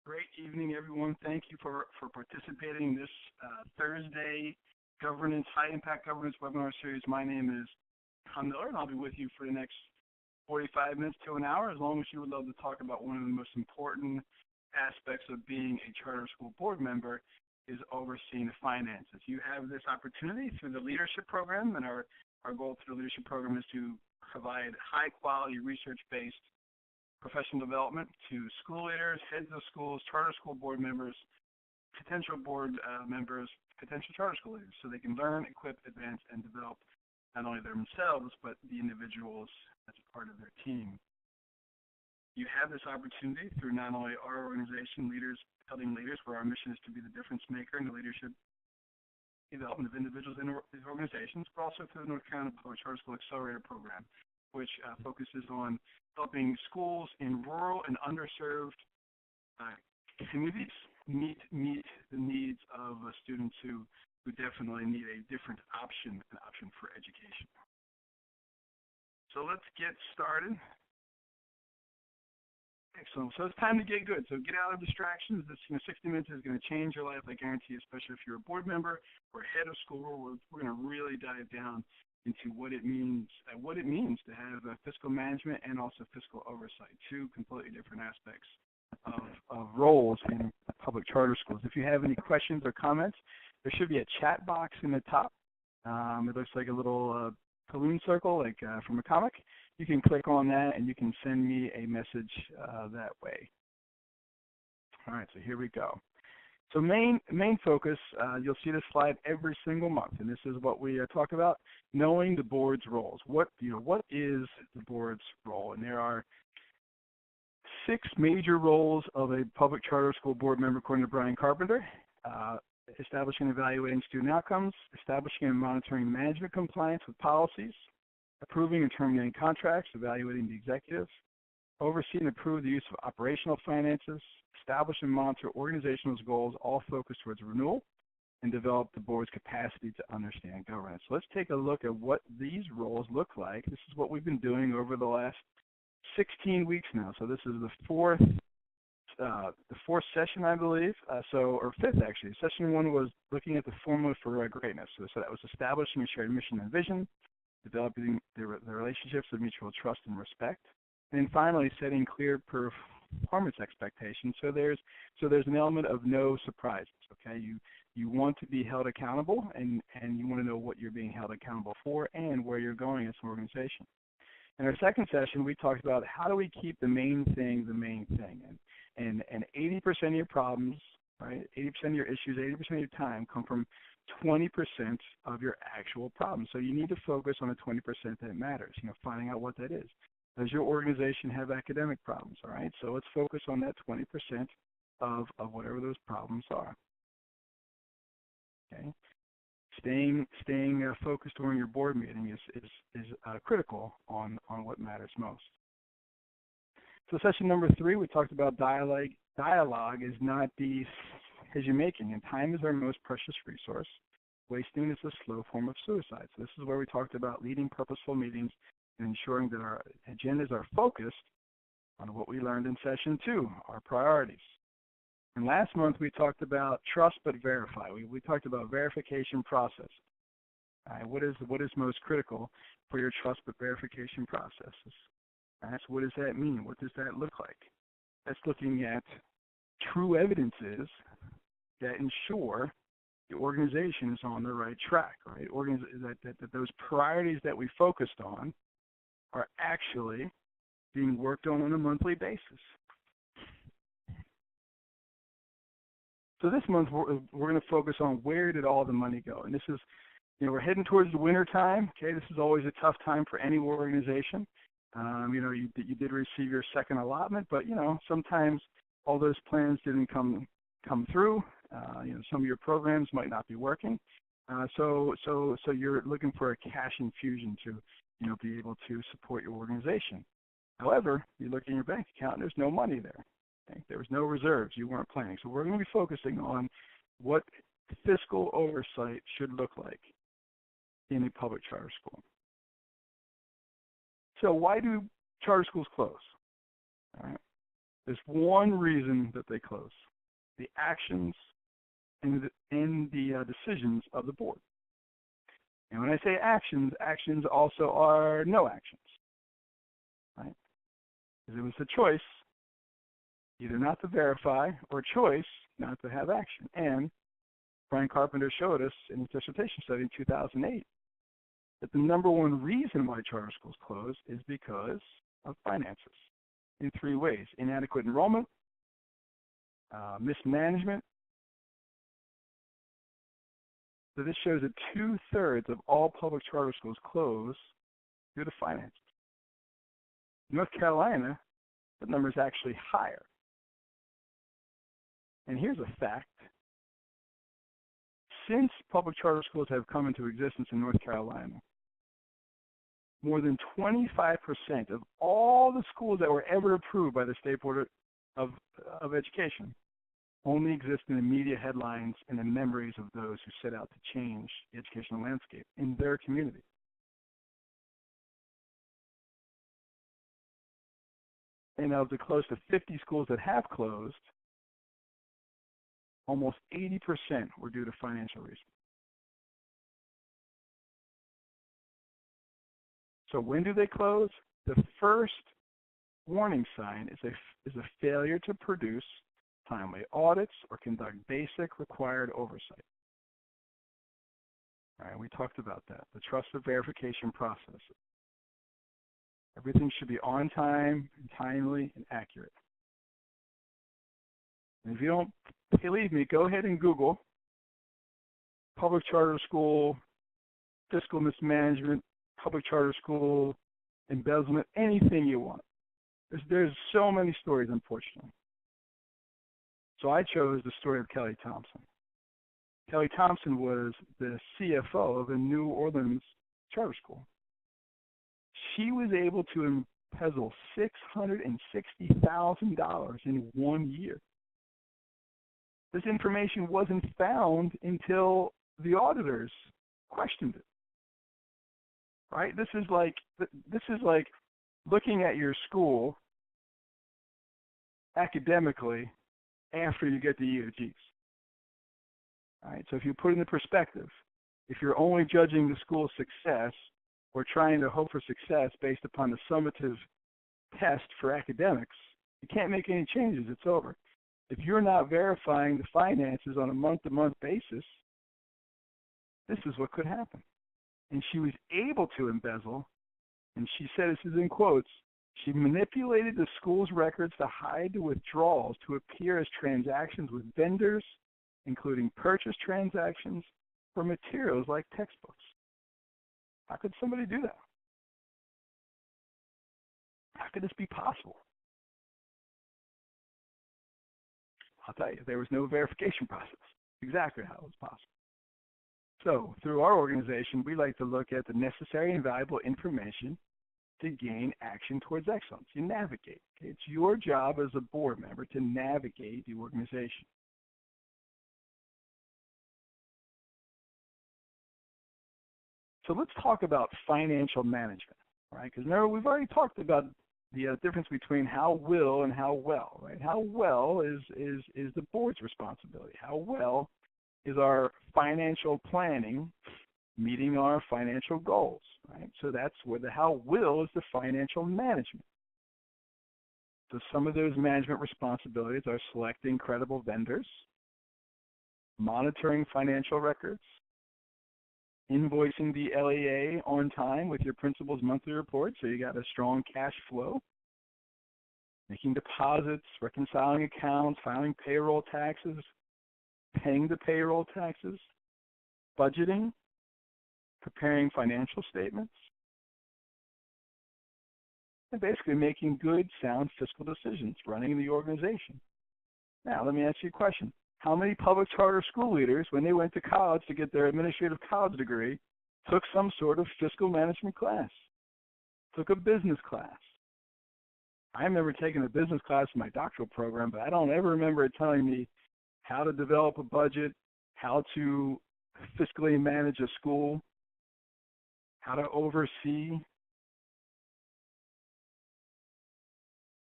Great evening, everyone. Thank you for participating in this Thursday High Impact Governance Webinar Series. My name is Tom Miller, and I'll be with you for the next 45 minutes to an hour, as long as you would love to talk about one of the most important aspects of being a charter school board member is overseeing the finances. You have this opportunity through the leadership program, and our goal through the leadership program is to provide high-quality, research-based professional development to school leaders, heads of schools, charter school board members, potential board members, potential charter school leaders, so they can learn, equip, advance, and develop not only themselves, but the individuals as a part of their team. You have this opportunity through not only our organization, Helping Leaders, where our mission is to be the difference maker in the leadership development of individuals in these organizations, but also through the North Carolina Public Charter School Accelerator Program, which focuses on helping schools in rural and underserved communities meet the needs of students who definitely need a different option, an option for education. So let's get started. Excellent. So it's time to get good. So get out of distractions. This 60 minutes is going to change your life, I guarantee, especially if you're a board member or head of school. We're going to really dive down into what it means to have fiscal management and also fiscal oversight, two completely different aspects of roles in public charter schools. If you have any questions or comments, there should be a chat box in the top. It looks like a little balloon circle, like from a comic. You can click on that and you can send me a message that way. All right, so here we go. So main focus, you'll see this slide every single month, and this is what we talk about: knowing the board's roles. What is the board's role? And there are 6 major roles of a public charter school board member, according to Brian Carpenter: establishing and evaluating student outcomes, establishing and monitoring management compliance with policies, approving and terminating contracts, evaluating the executives, oversee and approve the use of operational finances, establish and monitor organizational goals, all focused towards renewal, and develop the board's capacity to understand governance. So let's take a look at what these roles look like. This is what we've been doing over the last 16 weeks now. So this is the fourth session, I believe, or fifth actually. Session 1 was looking at the formula for greatness. So that was establishing a shared mission and vision, developing the relationships of mutual trust and respect, and then finally setting clear performance expectations. So there's an element of no surprises. Okay, you want to be held accountable, and you want to know what you're being held accountable for and where you're going as an organization. In our second session, we talked about how do we keep the main thing the main thing, and 80% of your problems, right? 80% of your issues, 80% of your time come from 20% of your actual problems. So you need to focus on the 20% that matters. Finding out what that is. Does your organization have academic problems? All right, so let's focus on that 20% of whatever those problems are. Okay, staying focused during your board meeting is critical on what matters most. So session number 3, we talked about dialogue. Dialogue is not decision-making, and time is our most precious resource. Wasting is a slow form of suicide. So this is where we talked about leading purposeful meetings and ensuring that our agendas are focused on what we learned in session 2, our priorities. And last month we talked about trust but verify. We talked about verification process. What is most critical for your trust but verification processes? So what does that mean? What does that look like? That's looking at true evidences that ensure the organization is on the right track, right? That those priorities that we focused on are actually being worked on a monthly basis. So this month we're going to focus on where did all the money go, and this is, we're heading towards the winter time. Okay, this is always a tough time for any organization. You did receive your second allotment, but sometimes all those plans didn't come through. Some of your programs might not be working. So you're looking for a cash infusion to be able to support your organization. However, you look in your bank account and there's no money there. Okay? There was no reserves. You weren't planning. So we're going to be focusing on what fiscal oversight should look like in a public charter school. So why do charter schools close? All right. There's one reason that they close: the actions and the decisions of the board. And when I say actions, actions also are no actions, right? Because it was a choice either not to verify or a choice not to have action. And Brian Carpenter showed us in his dissertation study in 2008 that the number one reason why charter schools close is because of finances in three ways: inadequate enrollment, mismanagement. So this shows that 2/3 of all public charter schools close due to finances. In North Carolina, the number is actually higher. And here's a fact. Since public charter schools have come into existence in North Carolina, more than 25% of all the schools that were ever approved by the State Board of Education only exist in the media headlines and the memories of those who set out to change the educational landscape in their community. And of the close to 50 schools that have closed, almost 80% were due to financial reasons. So when do they close? The first warning sign is a failure to produce timely audits or conduct basic required oversight. All right, we talked about that, the trusted verification process. Everything should be on time, and timely, and accurate. And if you don't believe me, go ahead and Google public charter school, fiscal mismanagement, public charter school, embezzlement, anything you want. There's so many stories, unfortunately. So I chose the story of Kelly Thompson. Kelly Thompson was the CFO of a New Orleans charter school. She was able to embezzle $660,000 in 1 year. This information wasn't found until the auditors questioned it. Right? This is like looking at your school academically after you get the EOGs. All right, so if you put it in perspective, if you're only judging the school's success or trying to hope for success based upon the summative test for academics, you can't make any changes. It's over. If you're not verifying the finances on a month-to-month basis, this is what could happen. And she was able to embezzle, and she said, this is in quotes, she manipulated the school's records to hide the withdrawals to appear as transactions with vendors, including purchase transactions for materials like textbooks. How could somebody do that? How could this be possible? I'll tell you, there was no verification process. Exactly how it was possible. So through our organization, we like to look at the necessary and valuable information to gain action towards excellence. You navigate. Okay? It's your job as a board member to navigate the organization. So let's talk about financial management, right? Because remember, we've already talked about the difference between how will and how well, right? How well is the board's responsibility. How well is our financial planning meeting our financial goals, right? So that's where the how will is the financial management. So some of those management responsibilities are selecting credible vendors, monitoring financial records, invoicing the LEA on time with your principal's monthly report so you got a strong cash flow, making deposits, reconciling accounts, filing payroll taxes, paying the payroll taxes, budgeting, preparing financial statements, and basically making good, sound fiscal decisions, running the organization. Now, let me ask you a question. How many public charter school leaders, when they went to college to get their administrative college degree, took some sort of fiscal management class, took a business class? I remember taking a business class in my doctoral program, but I don't ever remember it telling me how to develop a budget, how to fiscally manage a school, how to oversee.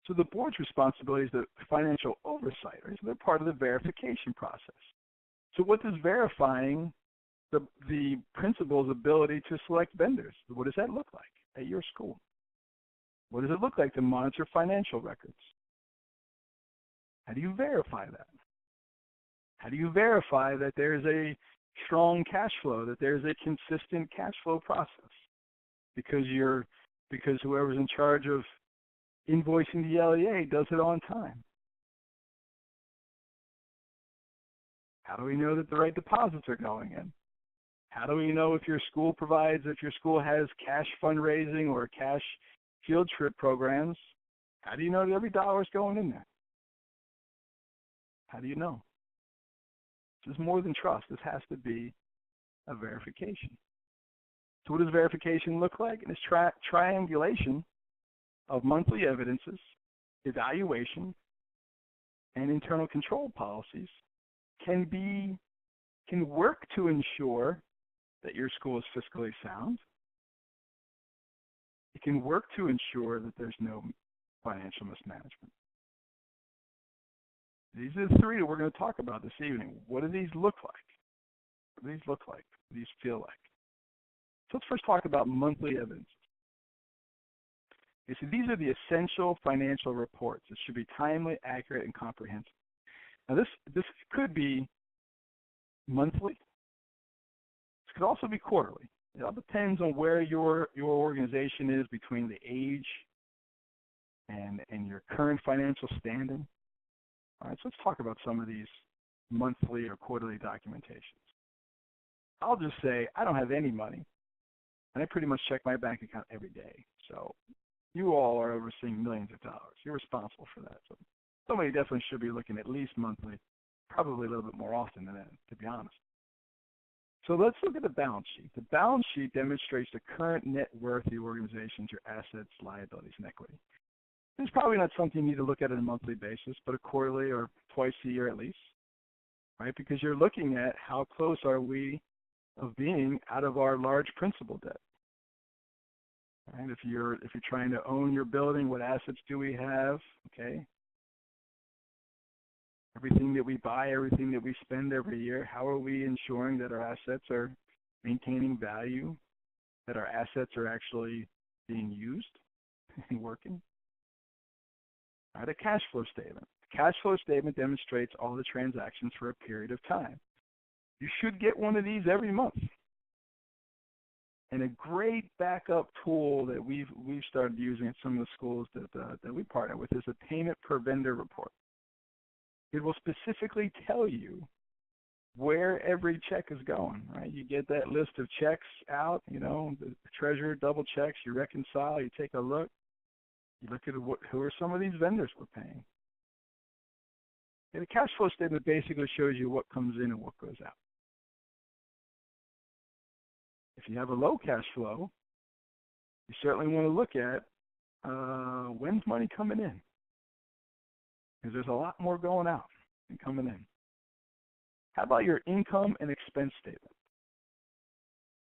So the board's responsibility is the financial oversight, right? So they're part of the verification process. So what does verifying the principal's ability to select vendors, what does that look like at your school? What does it look like to monitor financial records? How do you verify that? How do you verify that there's a strong cash flow, that there's a consistent cash flow process? Because whoever's in charge of invoicing the LEA does it on time. How do we know that the right deposits are going in? How do we know if your school has cash fundraising or cash field trip programs? How do you know that every dollar is going in there? How do you know? This is more than trust. This has to be a verification. So what does verification look like? And it's triangulation of monthly evidences, evaluation, and internal control policies can work to ensure that your school is fiscally sound. It can work to ensure that there's no financial mismanagement. These are the three that we're going to talk about this evening. What do these look like? What do these look like? What do these feel like? So let's first talk about monthly evidence. Okay, so these are the essential financial reports. It should be timely, accurate, and comprehensive. Now this could be monthly. This could also be quarterly. It all depends on where your organization is between the age and your current financial standing. All right, so let's talk about some of these monthly or quarterly documentations. I'll just say I don't have any money, and I pretty much check my bank account every day. So you all are overseeing millions of dollars. You're responsible for that. So somebody definitely should be looking at least monthly, probably a little bit more often than that, to be honest. So let's look at the balance sheet. The balance sheet demonstrates the current net worth of the organization's, your assets, liabilities, and equity. This is probably not something you need to look at on a monthly basis, but a quarterly or twice a year at least, right? Because you're looking at how close are we of being out of our large principal debt. Right? If you're trying to own your building, what assets do we have? Okay. Everything that we buy, everything that we spend every year, how are we ensuring that our assets are maintaining value, that our assets are actually being used and working? All right, a cash flow statement. The cash flow statement demonstrates all the transactions for a period of time. You should get one of these every month. And a great backup tool that we've started using at some of the schools that we partner with is a payment per vendor report. It will specifically tell you where every check is going, right? You get that list of checks out, you know, the treasurer double checks, you reconcile, you take a look. You look at who are some of these vendors we're paying. And the cash flow statement basically shows you what comes in and what goes out. If you have a low cash flow, you certainly want to look at when's money coming in, because there's a lot more going out than coming in. How about your income and expense statement?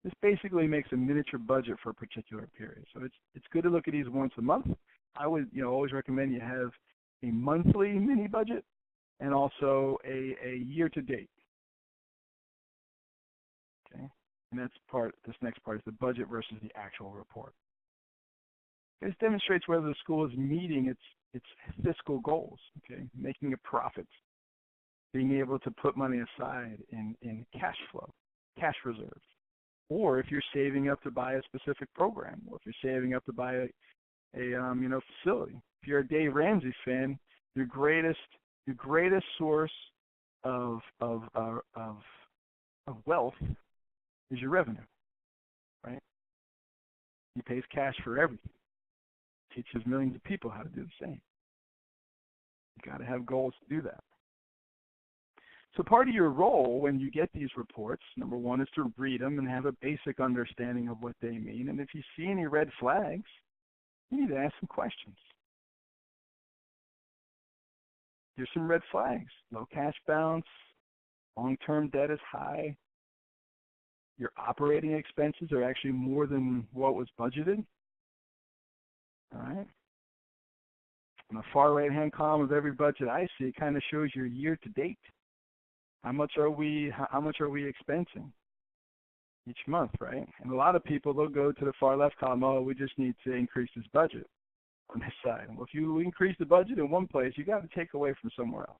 This basically makes a miniature budget for a particular period. So it's good to look at these once a month. I would always recommend you have a monthly mini budget and also a year to date. Okay, and this next part is the budget versus the actual report. This demonstrates whether the school is meeting its fiscal goals. Okay, making a profit, being able to put money aside in cash flow, cash reserves. Or if you're saving up to buy a specific program, or if you're saving up to buy a facility. If you're a Dave Ramsey fan, your greatest source of wealth is your revenue, right? He pays cash for everything. Teaches millions of people how to do the same. You got to have goals to do that. So part of your role when you get these reports, number one, is to read them and have a basic understanding of what they mean. And if you see any red flags, you need to ask some questions. Here's some red flags. Low cash balance, long-term debt is high, your operating expenses are actually more than what was budgeted. All right. On the far right-hand column of every budget I see, it kind of shows your year-to-date. How much are we expensing each month, right? And a lot of people, they'll go to the far left column, oh, we just need to increase this budget on this side. Well, if you increase the budget in one place, you got to take away from somewhere else.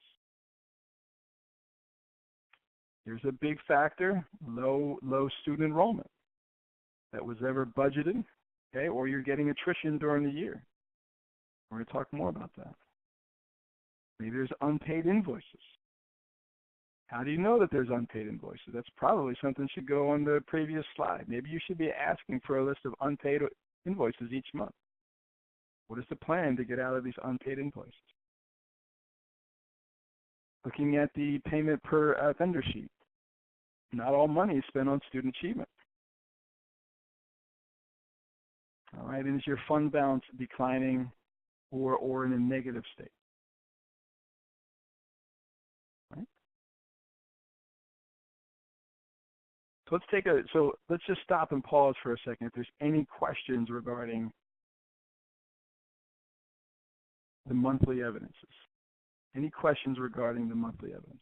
Here's a big factor, low student enrollment that was ever budgeted, okay, or you're getting attrition during the year. We're going to talk more about that. Maybe there's unpaid invoices. How do you know that there's unpaid invoices? That's probably something that should go on the previous slide. Maybe you should be asking for a list of unpaid invoices each month. What is the plan to get out of these unpaid invoices? Looking at the payment per vendor sheet. Not all money is spent on student achievement. All right, and is your fund balance declining or in a negative state? Right? So let's just stop and pause for a second if there's any questions regarding the monthly evidences. Any questions regarding the monthly evidences?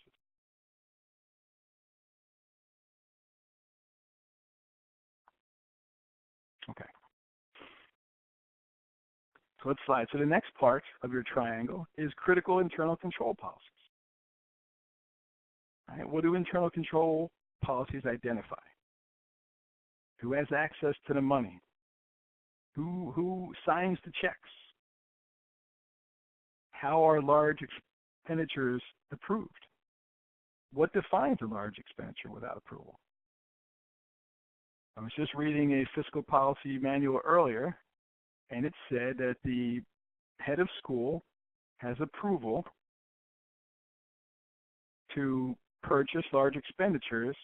Okay. So let's slide. So the next part of your triangle is critical internal control policies. All right, what do internal control policies identify? Who has access to the money? Who signs the checks? How are large expenditures approved? What defines a large expenditure without approval? I was just reading a fiscal policy manual earlier, and it said that the head of school has approval to purchase large expenditures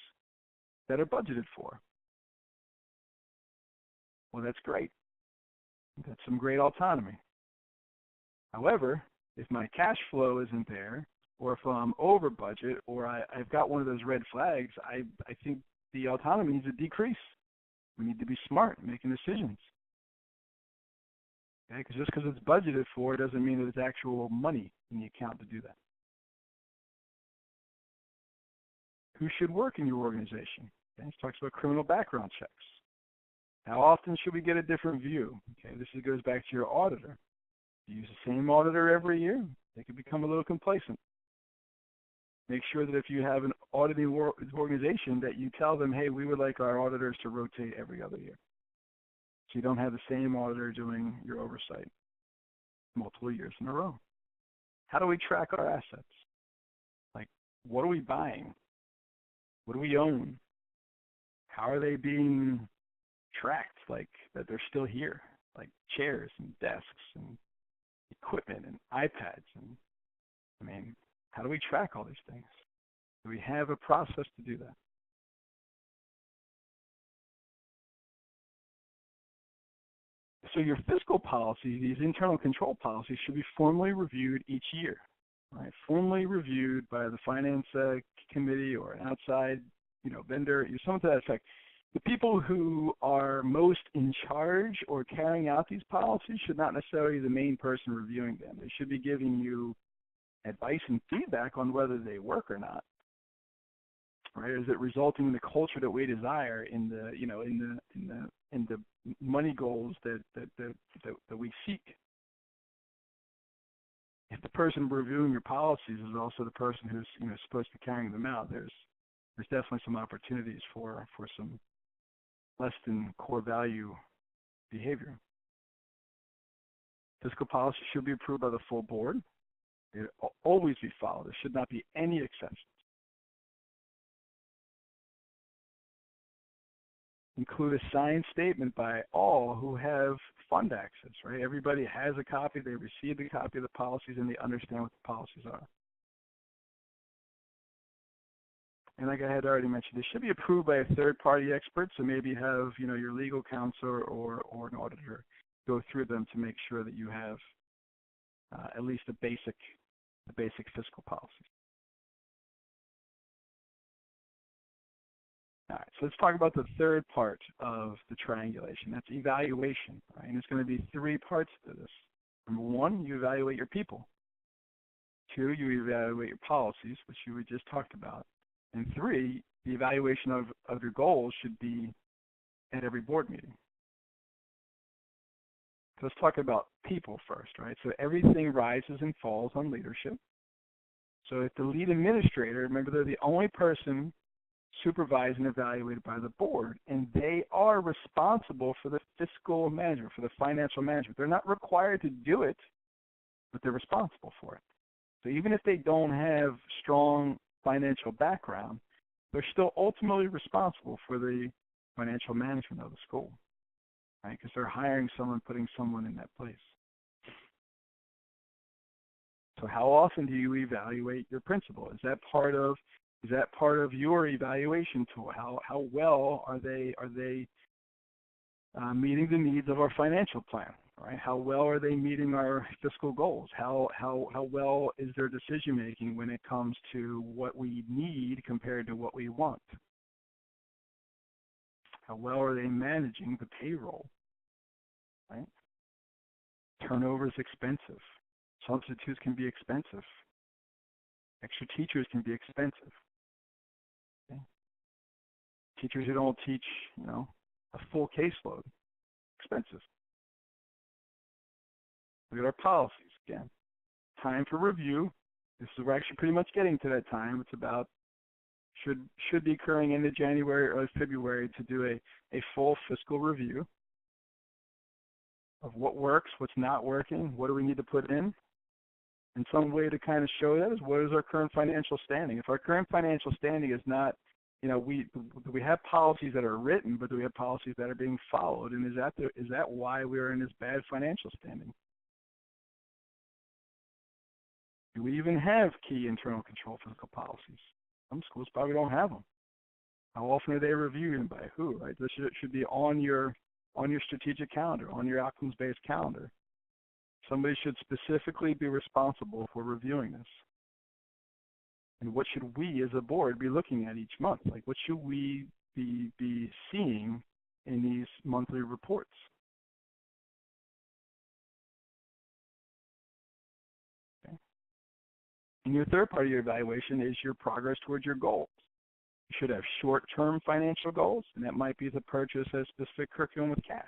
that are budgeted for. Well, that's great. That's some great autonomy. However, if my cash flow isn't there, or if I'm over budget, or I've got one of those red flags, I think the autonomy needs to decrease. We need to be smart in making decisions. Okay? Because just because it's budgeted for doesn't mean that it's actual money in the account to do that. Who should work in your organization? Okay? It talks about criminal background checks. How often should we get a different view? Okay, this goes back to your auditor. You use the same auditor every year, they could become a little complacent. Make sure that if you have an auditing organization that you tell them, hey, we would like our auditors to rotate every other year. So you don't have the same auditor doing your oversight multiple years in a row. How do we track our assets? Like, what are we buying? What do we own? How are they being tracked, like that they're still here? Like chairs and desks and equipment and iPads. And I mean, how do we track all these things? Do we have a process to do that? So your fiscal policy, these internal control policies, should be formally reviewed each year, right? Formally reviewed by the finance committee or an outside, vendor, something to that effect. The people who are most in charge or carrying out these policies should not necessarily be the main person reviewing them. They should be giving you advice and feedback on whether they work or not. Right? Is it resulting in the culture that we desire in the in the money goals that we seek? If the person reviewing your policies is also the person who's supposed to be carrying them out, there's definitely some opportunities for some less than core value behavior. Fiscal policy should be approved by the full board. It will always be followed. There should not be any exceptions. Include a signed statement by all who have fund access, right? Everybody has a copy, they received a copy of the policies, and they understand what the policies are. And like I had already mentioned, they should be approved by a third-party expert, so maybe have your legal counsel or an auditor go through them to make sure that you have at least the basic fiscal policy. All right, so let's talk about the third part of the triangulation. That's evaluation, right? And it's going to be three parts to this. Number one, you evaluate your people. Two, you evaluate your policies, which we just talked about. And three, the evaluation of your goals should be at every board meeting. So let's talk about people first, right? So everything rises and falls on leadership. So if the lead administrator, remember, they're the only person supervised and evaluated by the board, and they are responsible for the fiscal management, for the financial management. They're not required to do it, but they're responsible for it. So even if they don't have strong financial background, they're still ultimately responsible for the financial management of the school, right? Because they're hiring someone, putting someone in that place. So how often do you evaluate your principal? Is that part of your evaluation tool? How well are they meeting the needs of our financial plan? Right? How well are they meeting our fiscal goals? How well is their decision making when it comes to what we need compared to what we want? How well are they managing the payroll? Right? Turnover is expensive. Substitutes can be expensive. Extra teachers can be expensive. Okay? Teachers who don't teach, a full caseload, expensive. Look at our policies again. Time for review. We're actually pretty much getting to that time. It's about should be occurring end of January or February to do a full fiscal review of what works, what's not working, what do we need to put in. And some way to kind of show that is what is our current financial standing. If our current financial standing is not, we have policies that are written, but do we have policies that are being followed? And is that why we are in this bad financial standing? Do we even have key internal control fiscal policies? Some schools probably don't have them. How often are they reviewed and by who? Right? This should be on your strategic calendar, on your outcomes-based calendar. Somebody should specifically be responsible for reviewing this. And what should we as a board be looking at each month? Like, what should we be seeing in these monthly reports? Okay. And your third part of your evaluation is your progress towards your goals. You should have short-term financial goals, and that might be to purchase a specific curriculum with cash.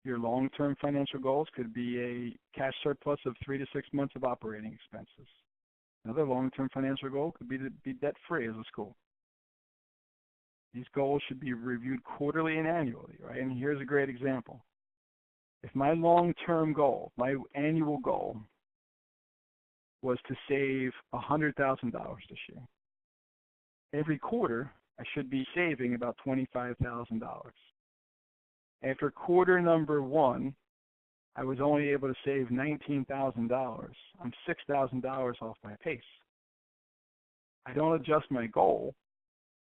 Your long-term financial goals could be a cash surplus of 3 to 6 months of operating expenses. Another long-term financial goal could be to be debt-free as a school. These goals should be reviewed quarterly and annually, right? And here's a great example. If my long-term goal, my annual goal, was to save $100,000 this year, every quarter I should be saving about $25,000. After quarter number one, I was only able to save $19,000. I'm $6,000 off my pace. I don't adjust my goal.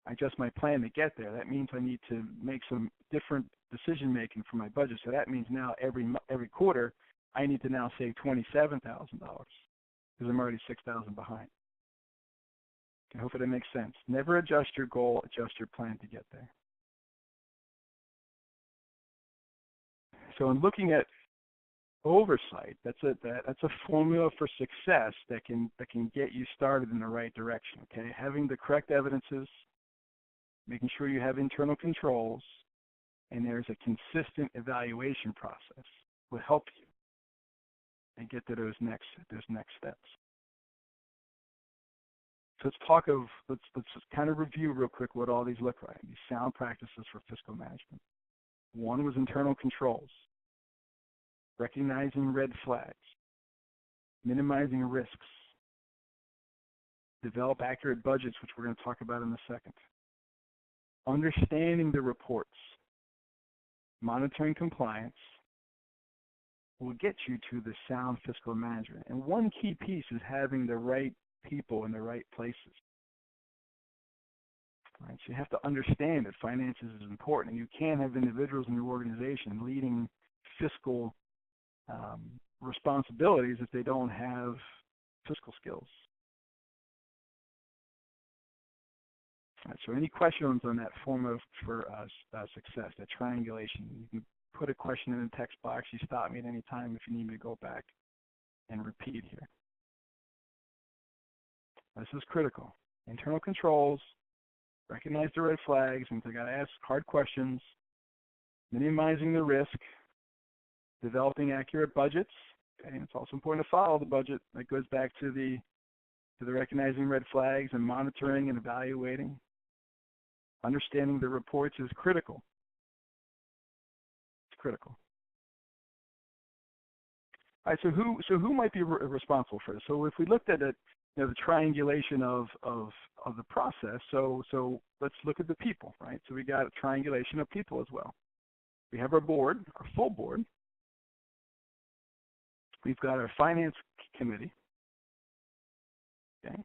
I adjust my plan to get there. That means I need to make some different decision making for my budget. So that means now every quarter I need to now save $27,000 because I'm already $6,000 behind. I hope that makes sense. Never adjust your goal, adjust your plan to get there. So in looking at oversight, that's a formula for success that can get you started in the right direction. Okay, having the correct evidences, making sure you have internal controls, and there's a consistent evaluation process will help you and get to those next steps. So let's just kind of review real quick what all these look like. These sound practices for fiscal management. One was internal controls, recognizing red flags, minimizing risks, develop accurate budgets, which we're going to talk about in a second, understanding the reports, monitoring compliance will get you to the sound fiscal management. And one key piece is having the right people in the right places. Right? So you have to understand that finances is important, and you can't have individuals in your organization leading fiscal responsibilities if they don't have fiscal skills. All right, so any questions on that formula for success, that triangulation? You can put a question in the text box. You stop me at any time if you need me to go back and repeat here. This is critical. Internal controls, recognize the red flags, and they got to ask hard questions, minimizing the risk, developing accurate budgets. Okay, it's also important to follow the budget. That goes back to the recognizing red flags and monitoring and evaluating. Understanding the reports is critical. It's critical. All right, so who might be responsible for this? So if we looked at it, the triangulation of the process, so let's look at the people, right? So we got a triangulation of people as well. We have our board, our full board. We've got our finance committee, okay?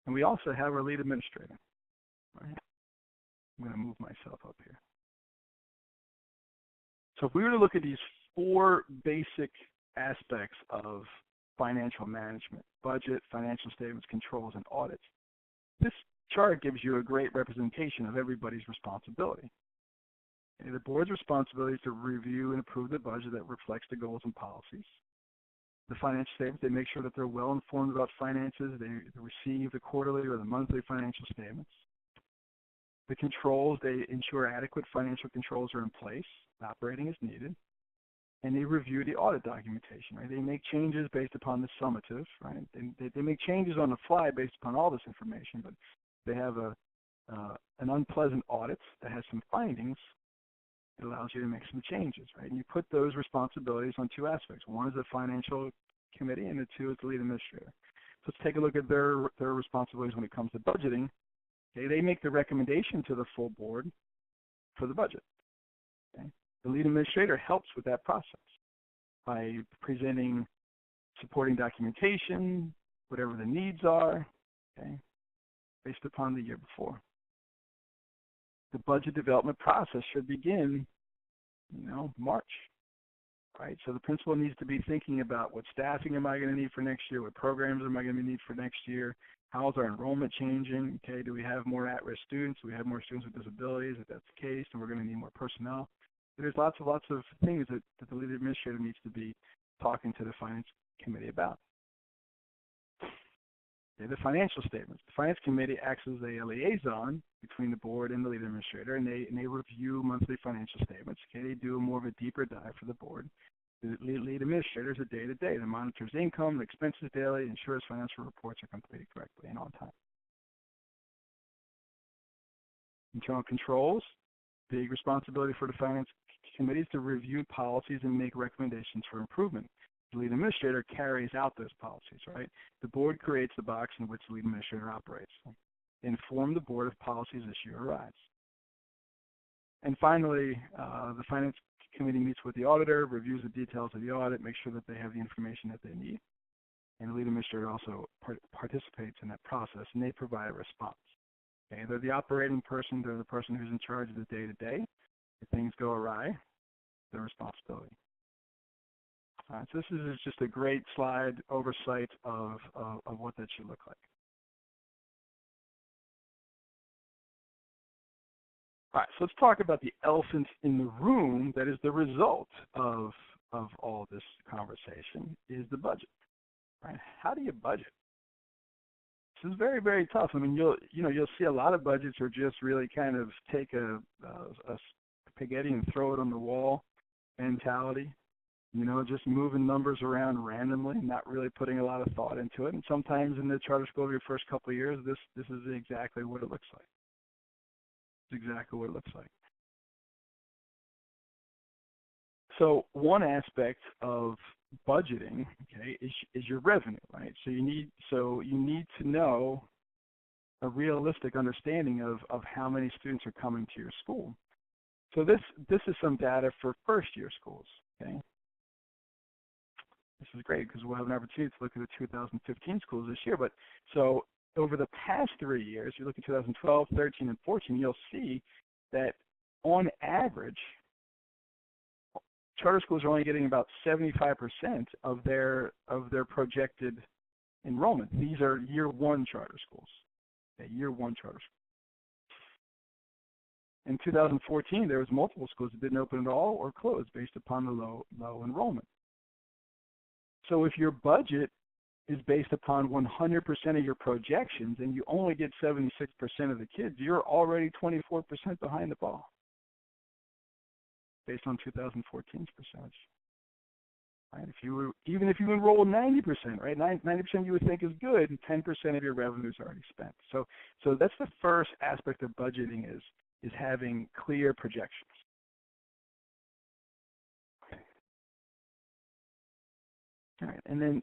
And we also have our lead administrator, right? I'm going to move myself up here. So if we were to look at these 4 basic aspects of financial management: budget, financial statements, controls, and audits, this chart gives you a great representation of everybody's responsibility. Okay, the board's responsibility is to review and approve the budget that reflects the goals and policies. The financial statements, they make sure that they're well informed about finances. They receive the quarterly or the monthly financial statements. The controls, they ensure adequate financial controls are in place, operating as needed. And they review the audit documentation, right? They make changes based upon the summative, right? They make changes on the fly based upon all this information, but they have an unpleasant audit that has some findings. It allows you to make some changes, right? And you put those responsibilities on 2 aspects. One is the financial committee, and the 2 is the lead administrator. So let's take a look at their responsibilities when it comes to budgeting. Okay, they make the recommendation to the full board for the budget. Okay? The lead administrator helps with that process by presenting supporting documentation, whatever the needs are, okay, based upon the year before. The budget development process should begin, March, right? So the principal needs to be thinking about what staffing am I going to need for next year, what programs am I going to need for next year, how is our enrollment changing, okay, do we have more at-risk students, do we have more students with disabilities? If that's the case, then we're going to need more personnel. There's lots of things that the lead administrator needs to be talking to the finance committee about. Okay, the financial statements. The finance committee acts as a liaison between the board and the lead administrator, and they review monthly financial statements. Okay, they do more of a deeper dive for the board. The lead administrator is a day-to-day that monitors income and expenses daily, ensures financial reports are completed correctly and on time. Internal controls. Big responsibility for the finance committee is to review policies and make recommendations for improvement. The lead administrator carries out those policies, right? The board creates the box in which the lead administrator operates. Inform the board if policies issue arise. And finally, the finance committee meets with the auditor, reviews the details of the audit, makes sure that they have the information that they need. And the lead administrator also participates in that process, and they provide a response. Okay, they're the operating person, they're the person who's in charge of the day-to-day. If things go awry, their responsibility. So this is just a great slide oversight of what that should look like. All right, so let's talk about the elephant in the room that is the result of all this conversation, is the budget. Right? How do you budget? This is very, very tough. I mean, you'll see a lot of budgets are just really kind of take a spaghetti and throw it on the wall mentality. Just moving numbers around randomly, not really putting a lot of thought into it. And sometimes in the charter school of your first couple of years, this is exactly what it looks like. It's exactly what it looks like. So one aspect of budgeting, okay, is your revenue, right? So you need to know a realistic understanding of how many students are coming to your school. So this is some data for first-year schools, okay? This is great because we'll have an opportunity to look at the 2015 schools this year. But so over the past 3 years, you look at 2012, 13, and 14, you'll see that on average, charter schools are only getting about 75% of their projected enrollment. These are year one charter schools. Okay, year one charter schools. In 2014, there was multiple schools that didn't open at all or closed based upon the low enrollment. So if your budget is based upon 100% of your projections and you only get 76% of the kids, you're already 24% behind the ball based on 2014's percentage. Right? Even if you enroll 90%, right? 90% you would think is good, and 10% of your revenue is already spent. So that's the first aspect of budgeting is having clear projections. All right, and then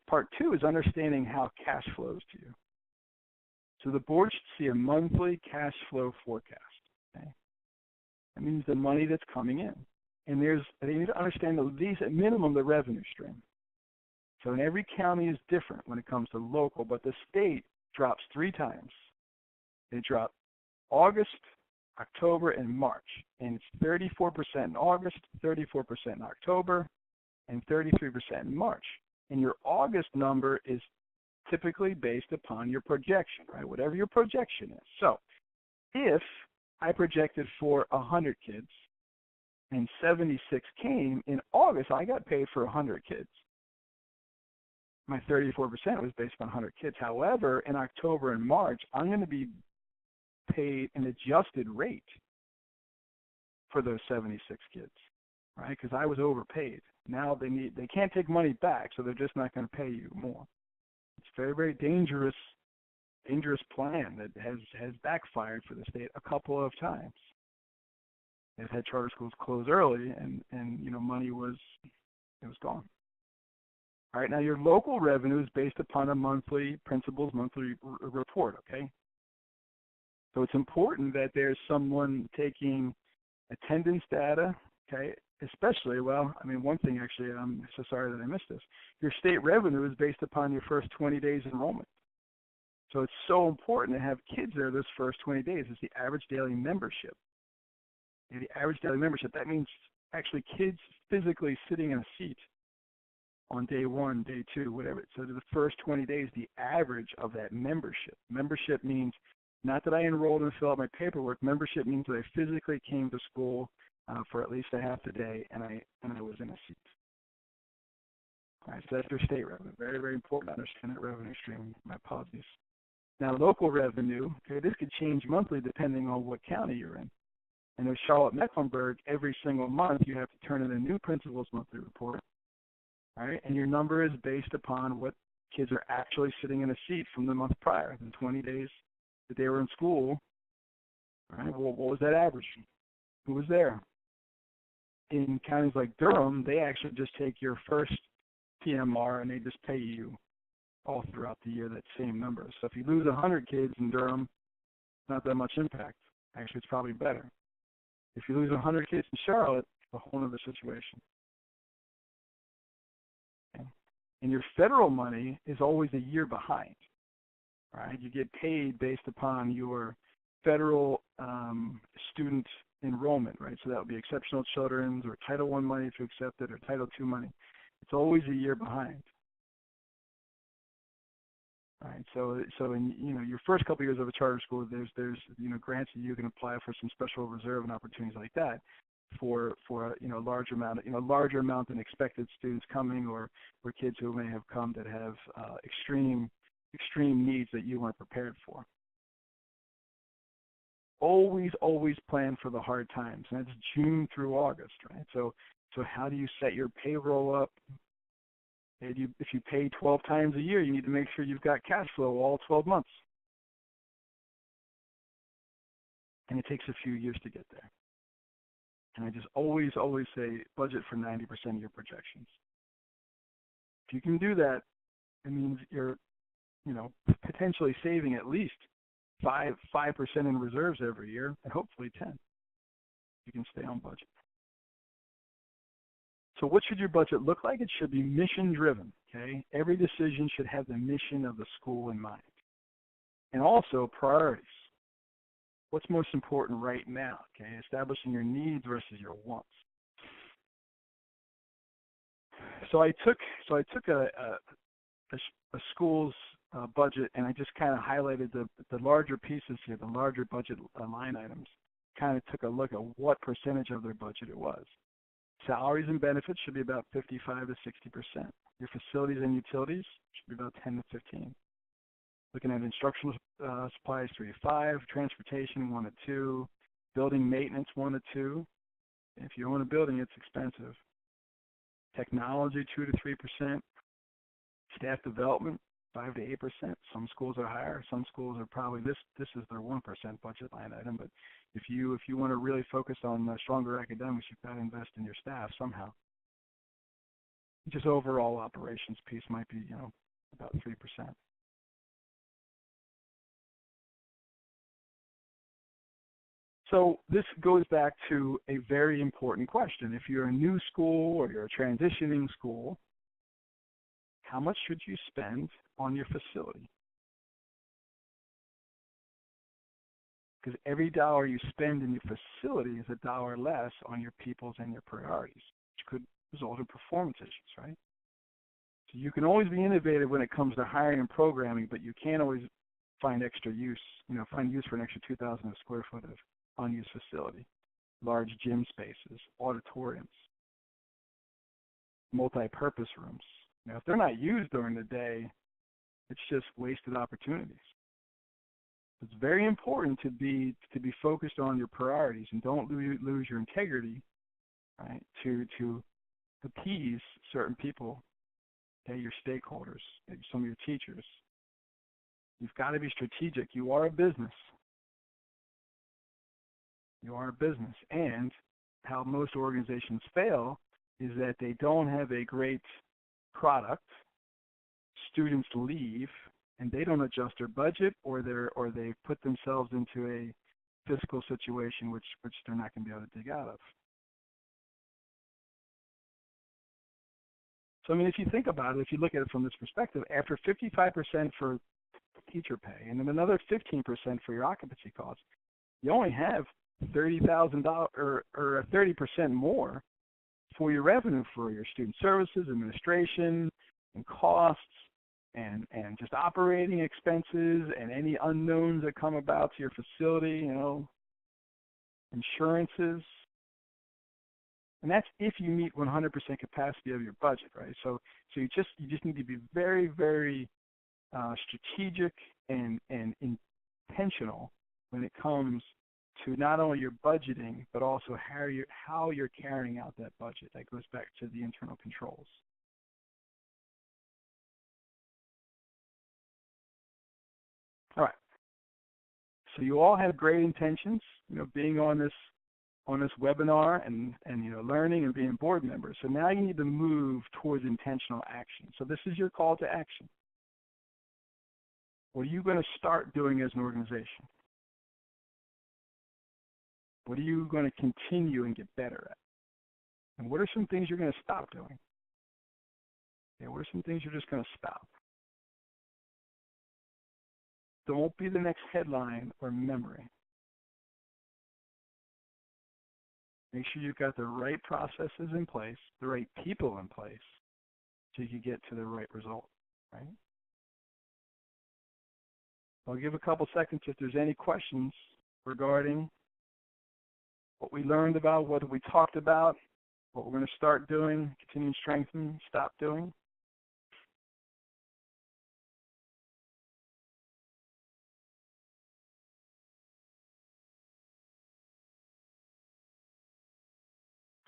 part two is understanding how cash flows to you. So the board should see a monthly cash flow forecast. Okay? That means the money that's coming in. And they need to understand at least at minimum the revenue stream. So in every county is different when it comes to local, but the state drops 3 times. They drop August, October, and March. And it's 34% in August, 34% in October, and 33% in March. And your August number is typically based upon your projection, right? Whatever your projection is. So if I projected for 100 kids and 76 came, in August I got paid for 100 kids. My 34% was based on 100 kids. However, in October and March, I'm going to be paid an adjusted rate for those 76 kids, right? Because I was overpaid. Now they can't take money back, so they're just not going to pay you more. It's a very, very dangerous plan that has backfired for the state a couple of times. They've had charter schools close early, and money was gone. All right, now your local revenue is based upon a monthly principal's monthly report. Okay, so it's important that there's someone taking attendance data. Okay. Especially, one thing actually, I'm so sorry that I missed this. Your state revenue is based upon your first 20 days enrollment. So it's so important to have kids there those first 20 days. It's the average daily membership. The average daily membership, that means actually kids physically sitting in a seat on day 1, day 2, whatever. So the first 20 days, the average of that membership. Membership means not that I enrolled and filled out my paperwork. Membership means that I physically came to school for at least a half the day, and I was in a seat. All right, so that's your state revenue. Very, very important to understand that revenue stream. My apologies. Now, local revenue, okay, this could change monthly depending on what county you're in. And in Charlotte-Mecklenburg, every single month you have to turn in a new principal's monthly report. All right, and your number is based upon what kids are actually sitting in a seat from the month prior, the 20 days that they were in school. All right, well, what was that average? Who was there? In counties like Durham, they actually just take your first PMR and they just pay you all throughout the year that same number. So if you lose 100 kids in Durham, not that much impact. Actually, it's probably better. If you lose 100 kids in Charlotte, it's a whole other situation. Okay. And your federal money is always a year behind. Right? You get paid based upon your federal student enrollment, right? So that would be exceptional children's or Title I money if you accept it, or Title II money. It's always a year behind. All right, so in your first couple of years of a charter school, there's grants that you can apply for, some special reserve and opportunities like that for larger amount than expected students coming, or kids who may have come that have extreme needs that you weren't prepared for. Always plan for the hard times, and that's June through August, right? So how do you set your payroll up? If you pay 12 times a year, you need to make sure you've got cash flow all 12 months. And it takes a few years to get there. And I just always say budget for 90% of your projections. If you can do that, it means you're potentially saving at least 5% in reserves every year, and hopefully 10. You can stay on budget. So what should your budget look like? It should be mission-driven, okay? Every decision should have the mission of the school in mind. And also priorities. What's most important right now, okay? Establishing your needs versus your wants. So I took a school's budget, and I just kind of highlighted the larger pieces here, the larger budget line items. kind of took a look at what percentage of their budget it was. Salaries and benefits should be about 55 to 60%. Your facilities and utilities should be about 10 to 15. Looking at instructional supplies, 3 to 5, transportation, 1 to 2, building maintenance, 1 to 2. If you own a building, it's expensive. Technology, 2 to 3%. Staff development, 5 to 8%. Some schools are higher. Some schools are probably this is their 1% budget line item. But if you want to really focus on stronger academics, you've got to invest in your staff somehow. Just overall operations piece might be, about 3%. So this goes back to a very important question. If you're a new school or you're a transitioning school, how much should you spend on your facility? Because every dollar you spend in your facility is a dollar less on your people's and your priorities, which could result in performance issues, right? So you can always be innovative when it comes to hiring and programming, but you can't always find extra use, find use for an extra 2,000 square foot of unused facility, large gym spaces, auditoriums, multi-purpose rooms. Now, if they're not used during the day, it's just wasted opportunities. It's very important to be focused on your priorities and don't lose your integrity, right? To appease certain people, okay, your stakeholders, maybe some of your teachers. You've got to be strategic. You are a business. You are a business. And how most organizations fail is that they don't have a great product, students leave, and they don't adjust their budget, or they put themselves into a fiscal situation which they're not going to be able to dig out of. So, I mean, if you think about it, if you look at it from this perspective, after 55% for teacher pay and then another 15% for your occupancy costs, you only have $30,000 or 30% more for your revenue for your student services, administration, and costs, and just operating expenses and any unknowns that come about to your facility, insurances. And that's if you meet 100% capacity of your budget, right? So you just need to be very, very strategic and intentional when it comes to not only your budgeting, but also how you're carrying out that budget. That goes back to the internal controls. All right. So you all have great intentions, being on this webinar and learning and being board members. So now you need to move towards intentional action. So this is your call to action. What are you going to start doing as an organization? What are you going to continue and get better at? And what are some things you're going to stop doing? Yeah, what are some things you're just going to stop? Don't be the next headline or memory. Make sure you've got the right processes in place, the right people in place, so you can get to the right result, right? I'll give a couple seconds if there's any questions regarding what we learned about, what we talked about, what we're going to start doing, continue to strengthen, stop doing.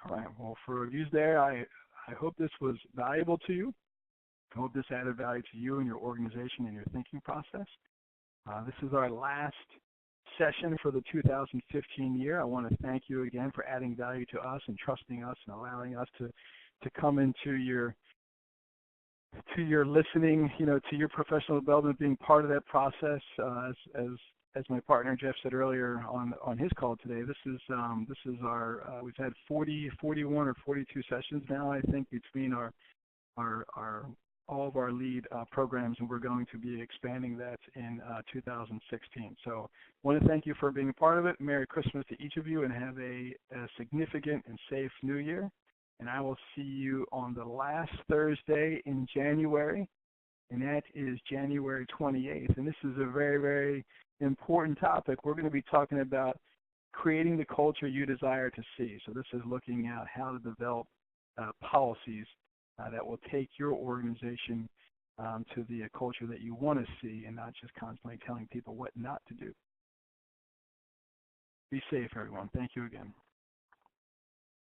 All right, well, for reviews there, I hope this was valuable to you. I hope this added value to you and your organization and your thinking process. This is our last session for the 2015 year. I want to thank you again for adding value to us and trusting us and allowing us to come into your listening, to your professional development, being part of that process. As my partner Jeff said earlier on his call today, this is our we've had 41 or 42 sessions now, I think, between our all of our lead programs, and we're going to be expanding that in 2016. So I want to thank you for being a part of it. Merry Christmas to each of you, and have a significant and safe New Year. And I will see you on the last Thursday in January, and that is January 28th. And this is a very, very important topic. We're going to be talking about creating the culture you desire to see. So this is looking at how to develop policies that will take your organization to the culture that you want to see, and not just constantly telling people what not to do. Be safe, everyone. Thank you again.